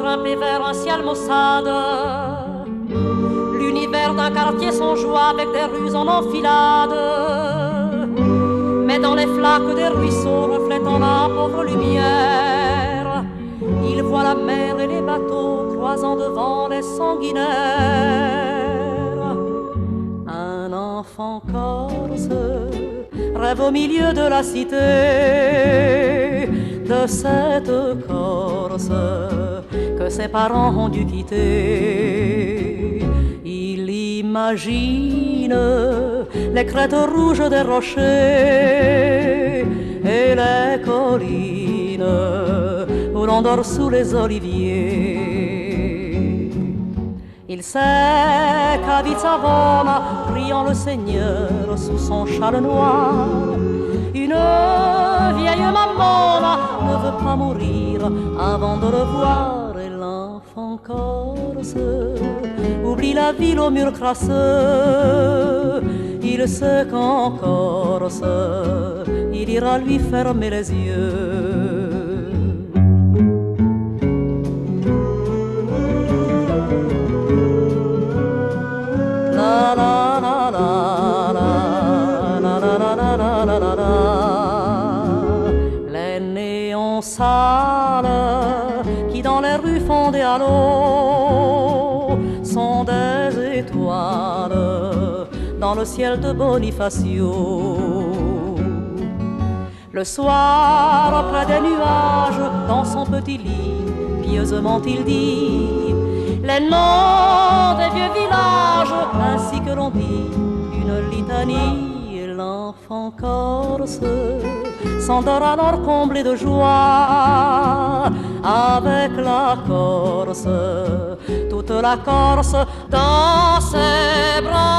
grimper vers un ciel maussade. L'univers d'un quartier sans joie avec des rues en enfilade. Mais dans les flaques des ruisseaux reflétant la pauvre lumière, il voit la mer et les bateaux croisant devant les sanguinaires. Un enfant corse rêve au milieu de la cité, de cette Corse que ses parents ont dû quitter. Il imagine les crêtes rouges des rochers et les collines où l'on dort sous les oliviers. Il sait qu'à Vitsavona, priant le Seigneur sous son châle noir, une vieille mamona ne veut pas mourir avant de le voir. Et l'enfant corse oublie la ville aux murs crasseux. Il sait qu'en Corse, il ira lui fermer les yeux. La la la la la la la la la la la la. Les néons sales qui dans les rues font des halos sont des étoiles dans le ciel de Bonifacio. Le soir, près des nuages, dans son petit lit, pieusement il dit les noms des vieux villages, ainsi que l'on dit une litanie. Et l'enfant corse s'endort alors comblé de joie, avec la Corse, toute la Corse dans ses bras.